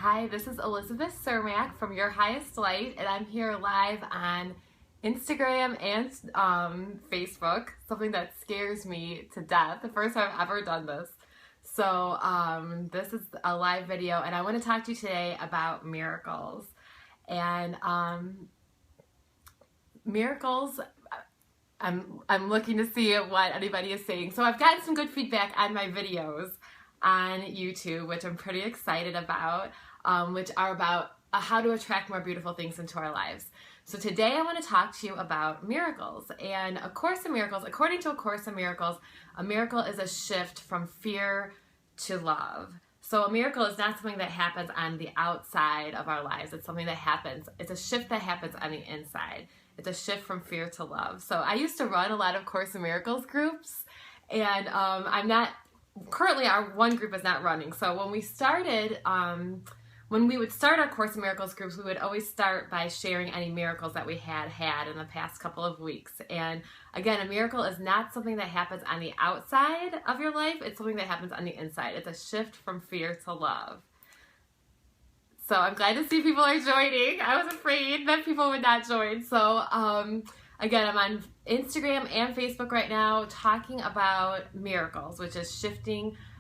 Hi, this is Elizabeth Cermak from Your Highest Light, and I'm here live on Instagram and Facebook, something that scares me to death. The first time I've ever done this. So this is a live video, and I want to talk to you today about miracles. And miracles, I'm looking to see what anybody is saying. So I've gotten some good feedback on my videos on YouTube, which I'm pretty excited about, which are about how to attract more beautiful things into our lives. So today I want to talk to you about miracles. And A Course in Miracles, according to A Course in Miracles, a miracle is a shift from fear to love. So a miracle is not something that happens on the outside of our lives. It's something that happens, it's a shift that happens on the inside. It's a shift from fear to love. So I used to run a lot of Course in Miracles groups, and currently our one group is not running. So when we started, when we would start our Course in Miracles groups, we would always start by sharing any miracles that we had in the past couple of weeks. And again, a miracle is not something that happens on the outside of your life. It's something that happens on the inside. It's a shift from fear to love. So I'm glad to see people are joining. I was afraid that people would not join. So again, I'm on Instagram and Facebook right now talking about miracles, which is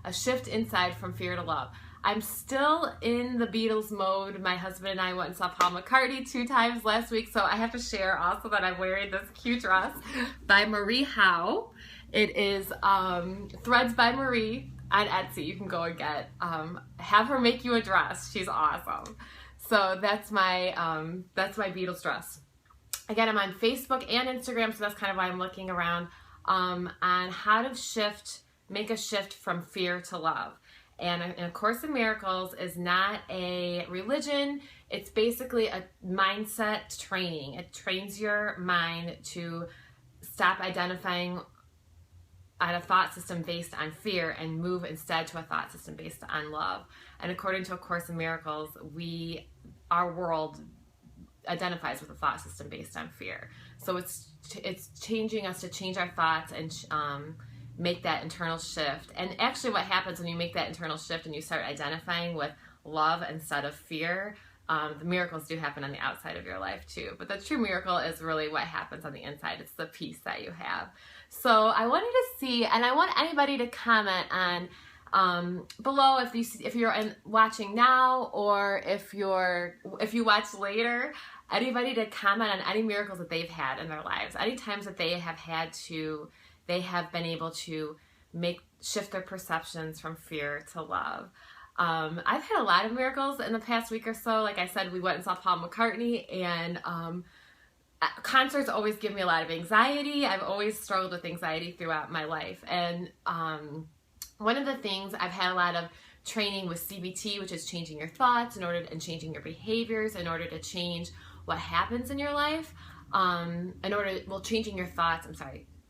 a shift inside from fear to love. I'm still in the Beatles mode. My husband and I went and saw Paul McCartney 2 times last week, so I have to share also that I'm wearing this cute dress by Marie Howe. It is Threads by Marie on Etsy. You can go and get, have her make you a dress. She's awesome. So that's my Beatles dress. Again, I'm on Facebook and Instagram, so that's kind of why I'm looking around on how to make a shift from fear to love. And A Course in Miracles is not a religion. It's basically a mindset training. It trains your mind to stop identifying on a thought system based on fear and move instead to a thought system based on love. And according to A Course in Miracles, our world identifies with a thought system based on fear. So it's changing us to change our thoughts and make that internal shift. And actually what happens when you make that internal shift and you start identifying with love instead of fear, the miracles do happen on the outside of your life too. But the true miracle is really what happens on the inside. It's the peace that you have. So I wanted to see, and I want anybody to comment on below if you're watching now, or if you watch later, anybody to comment on any miracles that they've had in their lives, any times that they have been able to shift their perceptions from fear to love. I've had a lot of miracles in the past week or so. Like I said, we went and saw Paul McCartney, and concerts always give me a lot of anxiety. I've always struggled with anxiety throughout my life. And one of the things, I've had a lot of training with CBT, which is changing your thoughts and changing your behaviors in order to change what happens in your life. Changing your thoughts,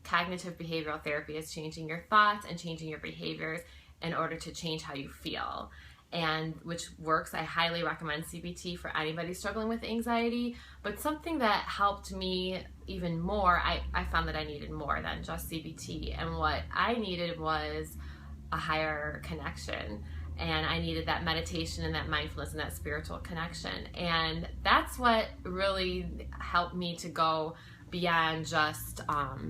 cognitive behavioral therapy is changing your thoughts and changing your behaviors in order to change how you feel, and which works. I highly recommend CBT for anybody struggling with anxiety. But something that helped me even more, I found that I needed more than just CBT, and what I needed was a higher connection, and I needed that meditation and that mindfulness and that spiritual connection. And that's what really helped me to go beyond just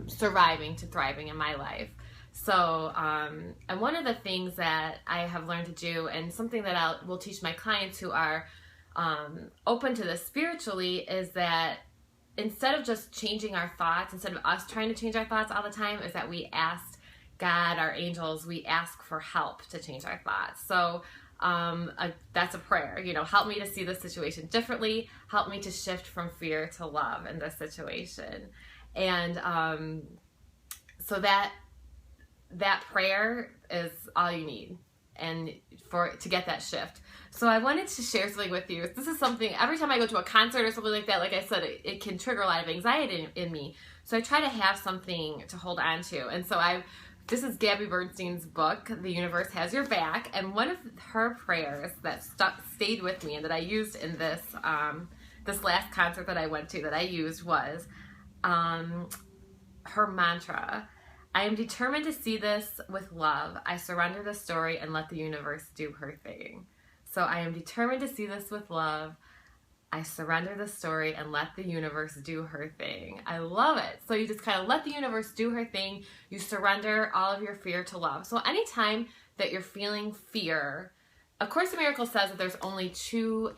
surviving to thriving in my life. So, and one of the things that I have learned to do, and something that I will teach my clients who are open to this spiritually, is that instead of just changing our thoughts, instead of us trying to change our thoughts all the time, is that we ask God, our angels, we ask for help to change our thoughts. So that's a prayer, help me to see the situation differently, help me to shift from fear to love in this situation. And so that prayer is all you need to get that shift. So I wanted to share something with you. This is something, every time I go to a concert or something like that, like I said, it can trigger a lot of anxiety in me. So I try to have something to hold on to. And so this is Gabby Bernstein's book, The Universe Has Your Back, and one of her prayers that stayed with me and that I used in this last concert that I went to, that I used, was her mantra: I am determined to see this with love. I surrender the story and let the universe do her thing. So I am determined to see this with love. I surrender the story and let the universe do her thing. I love it. So you just kind of let the universe do her thing. You surrender all of your fear to love. So anytime that you're feeling fear, A Course in Miracles says that there's only two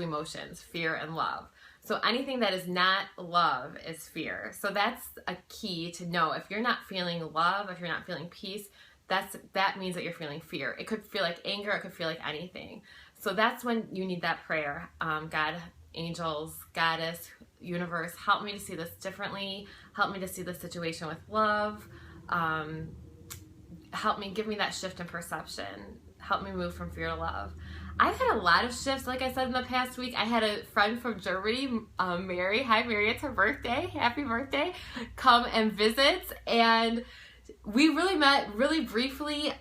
emotions, fear and love. So anything that is not love is fear. So that's a key to know. If you're not feeling love, if you're not feeling peace, that means that you're feeling fear. It could feel like anger, it could feel like anything. So that's when you need that prayer. God, angels, goddess, universe, help me to see this differently. Help me to see this situation with love. Help me, give me that shift in perception. Help me move from fear to love. I've had a lot of shifts, like I said, in the past week. I had a friend from Germany, Mary. Hi, Mary. It's her birthday. Happy birthday. Come and visit. And we really met really briefly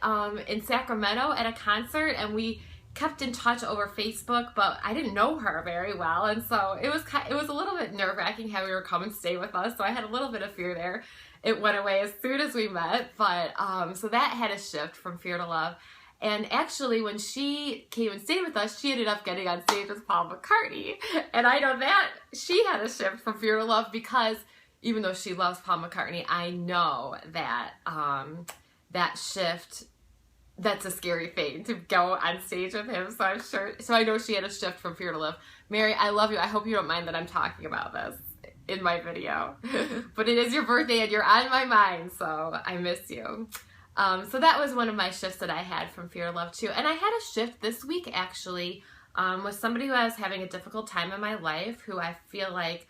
in Sacramento at a concert, and we kept in touch over Facebook, but I didn't know her very well, and so it was a little bit nerve-wracking having her come and stay with us, so I had a little bit of fear there. It went away as soon as we met, but so that had a shift from fear to love. And actually, when she came and stayed with us, she ended up getting on stage with Paul McCartney, and I know that she had a shift from fear to love, because even though she loves Paul McCartney, I know that that shift, that's a scary thing to go on stage with him. So I know she had a shift from fear to love. Mary, I love you. I hope you don't mind that I'm talking about this in my video. But it is your birthday and you're on my mind, so I miss you. So that was one of my shifts that I had from fear to love too. And I had a shift this week actually with somebody who I was having a difficult time in my life, who I feel like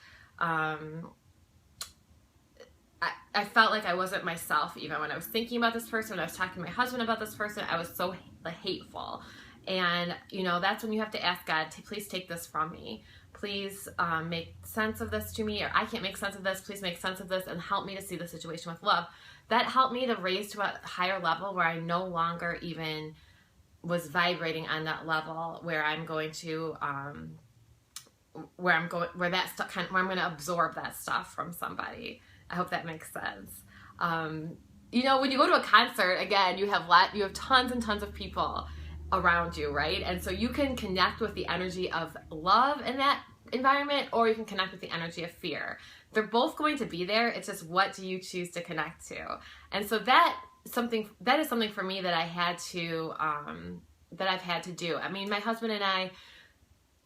I felt like I wasn't myself even when I was thinking about this person, when I was talking to my husband about this person. I was so hateful. And, you know, that's when you have to ask God to please take this from me. Please make sense of this to me, or I can't make sense of this. Please make sense of this and help me to see the situation with love. That helped me to raise to a higher level where I no longer even was vibrating on that level where I'm going to, where I'm going to absorb that stuff from somebody. I hope that makes sense. You know, when you go to a concert, again, you have tons and tons of people around you, right? And so you can connect with the energy of love in that environment, or you can connect with the energy of fear. They're both going to be there. It's just, what do you choose to connect to? And so that is something for me that I've had to do. I mean, my husband and I,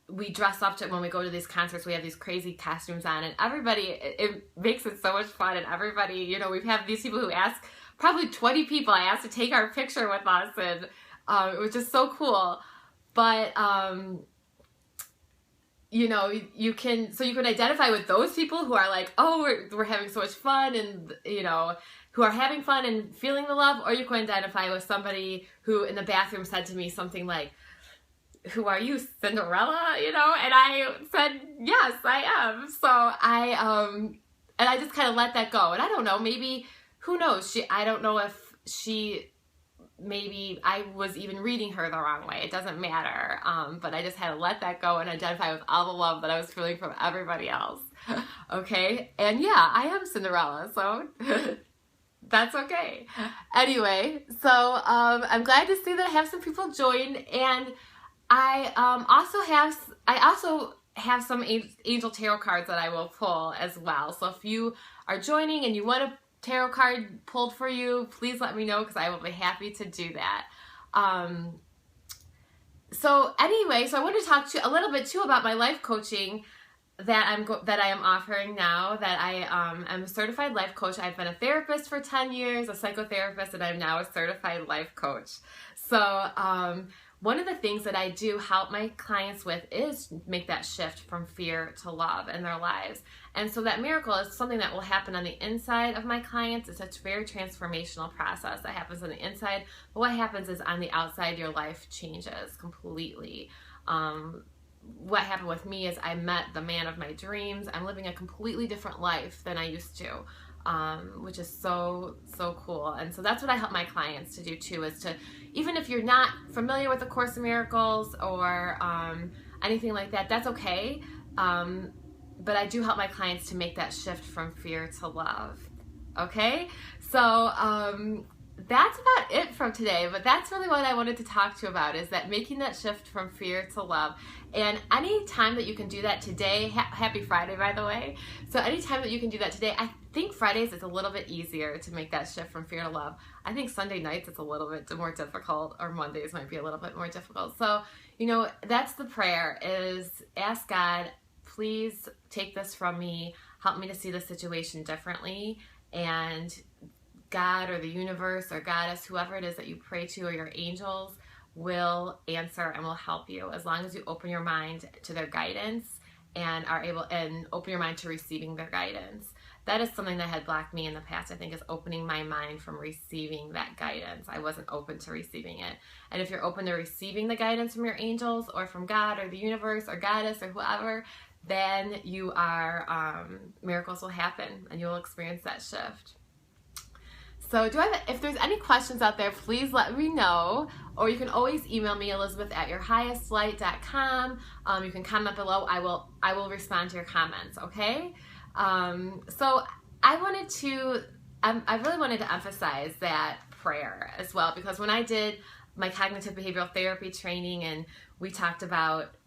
we dress up when we go to these concerts. We have these crazy costumes on, and everybody, it makes it so much fun. And everybody, you know, we have these people who ask, probably 20 people I asked to take our picture with us, and it was just so cool. But you know, you can identify with those people who are like, oh, we're having so much fun, and you know, who are having fun and feeling the love, or you can identify with somebody who in the bathroom said to me something like, who are you, Cinderella? You know, and I said, yes, I am. So and I just kind of let that go. And I don't know, maybe, who knows? I don't know if maybe I was even reading her the wrong way. It doesn't matter. But I just had to let that go and identify with all the love that I was feeling from everybody else. Okay. And yeah, I am Cinderella. So that's okay. Anyway, so I'm glad to see that I have some people join, and I also have some angel tarot cards that I will pull as well. So if you are joining and you want a tarot card pulled for you, please let me know, because I will be happy to do that. So anyway, so I want to talk to you a little bit too about my life coaching that I am offering now. That I am a certified life coach. I've been a therapist for 10 years, a psychotherapist, and I'm now a certified life coach. So one of the things that I do help my clients with is make that shift from fear to love in their lives. And so that miracle is something that will happen on the inside of my clients. It's a very transformational process that happens on the inside. But what happens is on the outside, your life changes completely. What happened with me is I met the man of my dreams. I'm living a completely different life than I used to. Which is so cool. And so that's what I help my clients to do too, is to, even if you're not familiar with A Course in Miracles or anything like that, that's okay. But I do help my clients to make that shift from fear to love. Okay? So that's about it from today, but that's really what I wanted to talk to you about, is that making that shift from fear to love. And any time that you can do that today, happy Friday, by the way. So any time that you can do that today, I think Fridays is a little bit easier to make that shift from fear to love. I think Sunday nights it's a little bit more difficult, or Mondays might be a little bit more difficult. So, you know, that's the prayer, is ask God, please take this from me, help me to see the situation differently, and God or the universe or Goddess, whoever it is that you pray to, or your angels, will answer and will help you, as long as you open your mind to their guidance and are able, and open your mind to receiving their guidance. That is something that had blocked me in the past, I think, is opening my mind from receiving that guidance. I wasn't open to receiving it. And if you're open to receiving the guidance from your angels or from God or the universe or Goddess or whoever, then you are, miracles will happen and you'll experience that shift. So if there's any questions out there, please let me know. Or you can always email me, elizabeth@yourhighestlight.com. You can comment below. I will respond to your comments, okay? So I really wanted to emphasize that prayer as well, because when I did my cognitive behavioral therapy training and we talked about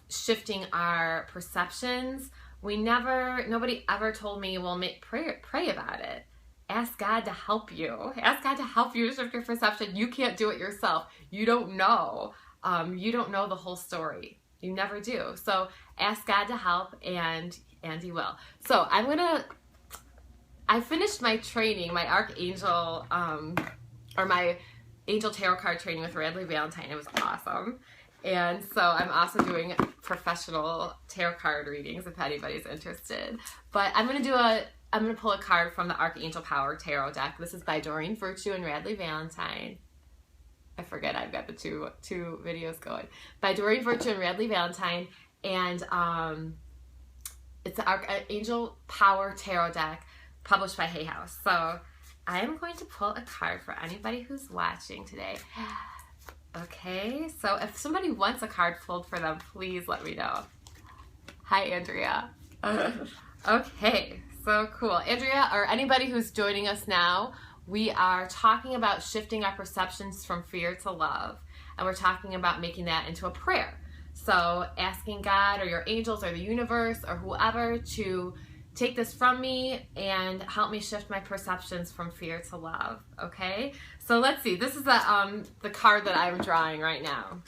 shifting our perceptions, nobody ever told me, well, pray about it. Ask God to help you. Ask God to help you to shift your perception. You can't do it yourself. You don't know. You don't know the whole story. You never do. So ask God to help, and He will. So I finished my training, my Archangel, or my Angel Tarot card training with Radley Valentine. It was awesome. And so I'm also doing professional tarot card readings if anybody's interested. But I'm going to pull a card from the Archangel Power Tarot deck. This is by Doreen Virtue and Radley Valentine. I forget, I've got the two videos going. By Doreen Virtue and Radley Valentine. And it's the Archangel Power Tarot deck published by Hay House. So I am going to pull a card for anybody who's watching today. Okay, so if somebody wants a card pulled for them, please let me know. Hi, Andrea. Okay, so cool. Andrea, or anybody who's joining us now, we are talking about shifting our perceptions from fear to love. And we're talking about making that into a prayer. So asking God or your angels or the universe or whoever to take this from me and help me shift my perceptions from fear to love, okay? So let's see. This is the card that I'm drawing right now.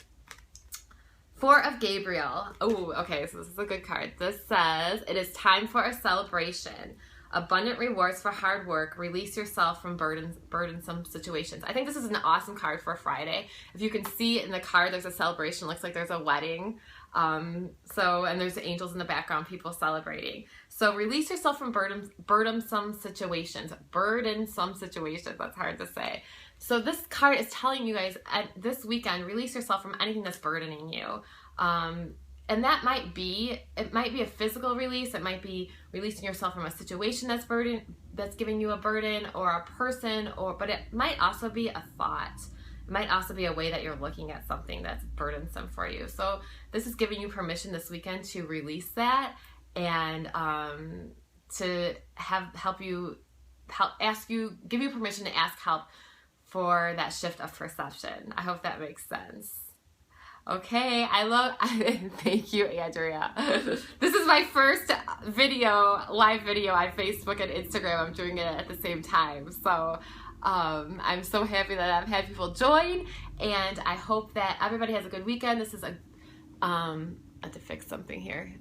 Four of Gabriel. Oh, okay, so this is a good card. This says, it is time for a celebration. Abundant rewards for hard work. Release yourself from burdensome situations. I think this is an awesome card for a Friday. If you can see in the card, there's a celebration. It looks like there's a wedding. And there's the angels in the background, people celebrating. So release yourself from burdensome situations. Burdensome situations, that's hard to say. So this card is telling you guys, this weekend, release yourself from anything that's burdening you. And that might be a physical release. It might be releasing yourself from a situation that's giving you a burden, or a person, but it might also be a thought. It might also be a way that you're looking at something that's burdensome for you. So this is giving you permission this weekend to release that, and to give you permission to ask help for that shift of perception. I hope that makes sense. Okay, thank you, Andrea. This is my first live video on Facebook and Instagram. I'm doing it at the same time. So I'm so happy that I've had people join, and I hope that everybody has a good weekend. This is I have to fix something here.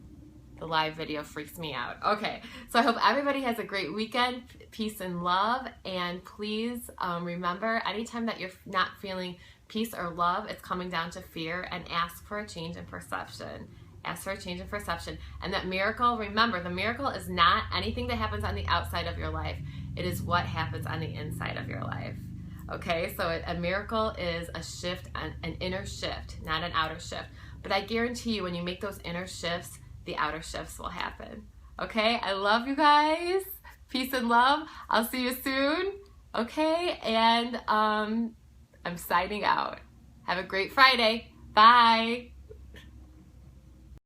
The live video freaks me out. Okay, so I hope everybody has a great weekend. Peace and love, and please remember, anytime that you're not feeling peace or love, it's coming down to fear, and ask for a change in perception. Ask for a change in perception. And that miracle, remember, the miracle is not anything that happens on the outside of your life. It is what happens on the inside of your life. Okay, so a miracle is a shift, an inner shift, not an outer shift. But I guarantee you, when you make those inner shifts, the outer shifts will happen. Okay, I love you guys. Peace and love. I'll see you soon. Okay, and I'm signing out. Have a great Friday. Bye.